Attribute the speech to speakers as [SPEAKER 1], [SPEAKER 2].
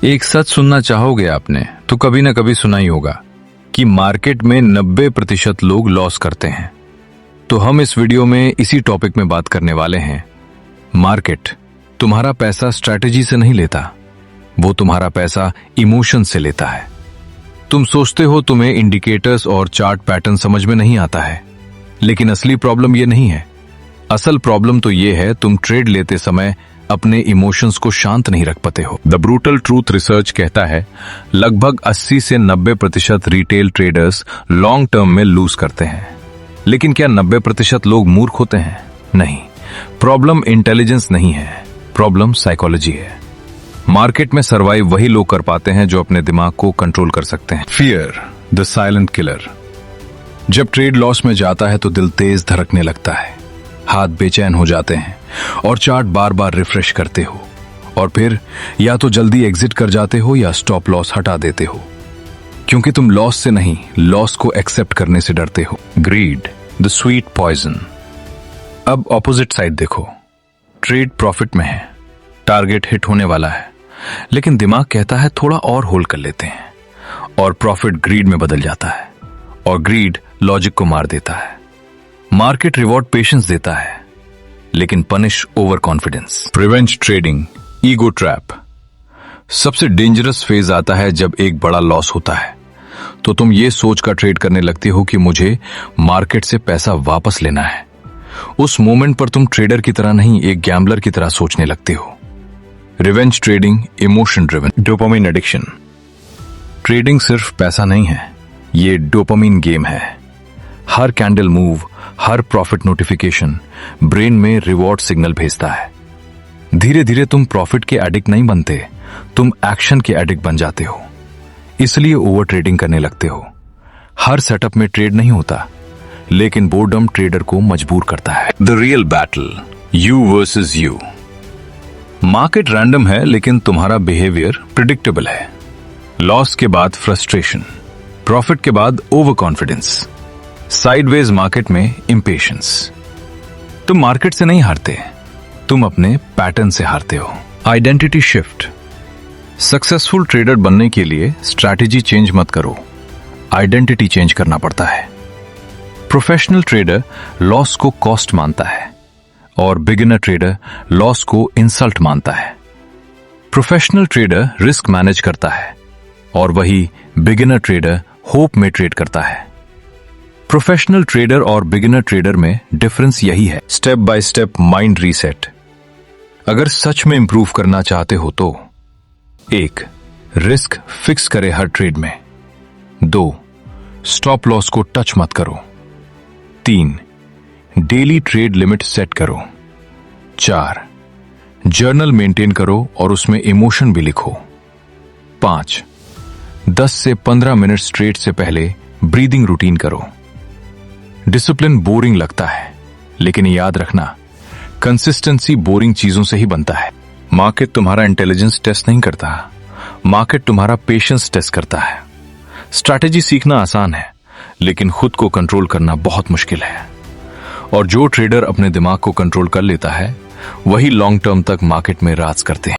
[SPEAKER 1] एक सच सुनना चाहोगे आपने तो कभी ना कभी सुना ही होगा कि मार्केट में 90% लोग लॉस करते हैं। तो हम इस वीडियो में इसी टॉपिक में बात करने वाले हैं। मार्केट तुम्हारा पैसा स्ट्रैटेजी से नहीं लेता, वो तुम्हारा पैसा इमोशन से लेता है। तुम सोचते हो तुम्हें इंडिकेटर्स और चार्ट पैटर्न समझ में नहीं आता है, लेकिन असली प्रॉब्लम ये नहीं है। असल प्रॉब्लम तो ये है तुम ट्रेड लेते समय अपने इमोशंस को शांत नहीं रख पाते हो। द ब्रूटल ट्रूथ रिसर्च कहता है लगभग 80 से 90% रिटेल ट्रेडर्स लॉन्ग टर्म में लूज करते हैं। लेकिन क्या 90% लोग मूर्ख होते हैं? नहीं। प्रॉब्लम इंटेलिजेंस नहीं है, प्रॉब्लम साइकोलॉजी है। मार्केट में सर्वाइव वही लोग कर पाते हैं जो अपने दिमाग को कंट्रोल कर सकते हैं। Fear the silent killer. जब ट्रेड लॉस में जाता है तो दिल तेज धड़कने लगता है, हाथ बेचैन हो जाते हैं और चार्ट बार बार रिफ्रेश करते हो, और फिर या तो जल्दी एग्जिट कर जाते हो या स्टॉप लॉस हटा देते हो, क्योंकि तुम लॉस से नहीं, लॉस को एक्सेप्ट करने से डरते हो। Greed the sweet poison. अब ऑपोजिट साइड देखो। ट्रेड प्रॉफिट में है, टारगेट हिट होने वाला है, लेकिन दिमाग कहता है थोड़ा और होल्ड कर लेते हैं, और प्रॉफिट ग्रीड में बदल जाता है, और ग्रीड लॉजिक को मार देता है। मार्केट रिवॉर्ड पेशेंस देता है, लेकिन punish over confidence. Prevent trading ego trap. सबसे डेंजरस फेज आता है जब एक बड़ा लॉस होता है तो तुम ये सोचकर ट्रेड करने लगते हो कि मुझे मार्केट से पैसा वापस लेना है। उस मोमेंट पर तुम ट्रेडर की तरह नहीं, एक गैम्बलर की तरह सोचने लगते हो। Revenge trading emotion driven. Dopamine addiction. Trading सिर्फ पैसा नहीं है, ये डोपामिन गेम है। हर कैंडल मूव, हर प्रॉफिट नोटिफिकेशन ब्रेन में रिवॉर्ड सिग्नल भेजता है। धीरे धीरे तुम प्रॉफिट के एडिक्ट नहीं बनते, तुम एक्शन के एडिक्ट बन जाते हो। इसलिए ओवर ट्रेडिंग करने लगते हो। हर सेटअप में ट्रेड नहीं होता, लेकिन बोर्डम ट्रेडर को मजबूर करता है। The real battle you versus you. Market random है, लेकिन तुम्हारा बिहेवियर प्रिडिक्टेबल है। लॉस के बाद फ्रस्ट्रेशन, प्रॉफिट के बाद ओवर कॉन्फिडेंस, साइडवेज मार्केट में इंपेशंस। तुम मार्केट से नहीं हारते, तुम अपने पैटर्न से हारते हो। Identity shift. सक्सेसफुल ट्रेडर बनने के लिए स्ट्रैटेजी चेंज मत करो, आइडेंटिटी चेंज करना पड़ता है। प्रोफेशनल ट्रेडर लॉस को कॉस्ट मानता है, और बिगिनर ट्रेडर लॉस को इंसल्ट मानता है। प्रोफेशनल ट्रेडर रिस्क मैनेज करता है, और वही बिगिनर ट्रेडर होप में ट्रेड करता है। प्रोफेशनल ट्रेडर और बिगिनर ट्रेडर में डिफरेंस यही है, step by step mind reset. अगर सच में इंप्रूव करना चाहते हो तो 1. रिस्क फिक्स करे हर ट्रेड में। 2. स्टॉप लॉस को टच मत करो। 3. डेली ट्रेड लिमिट सेट करो। 4. जर्नल मेंटेन करो और उसमें इमोशन भी लिखो। 5. 10 से 15 मिनट ट्रेड से पहले ब्रीदिंग रूटीन करो। डिसिप्लिन बोरिंग लगता है, लेकिन याद रखना, कंसिस्टेंसी बोरिंग चीजों से ही बनता है। मार्केट तुम्हारा इंटेलिजेंस टेस्ट नहीं करता, मार्केट तुम्हारा पेशेंस टेस्ट करता है। स्ट्रैटेजी सीखना आसान है, लेकिन खुद को कंट्रोल करना बहुत मुश्किल है। और जो ट्रेडर अपने दिमाग को कंट्रोल कर लेता है, वही लॉन्ग टर्म तक मार्केट में राज करते हैं।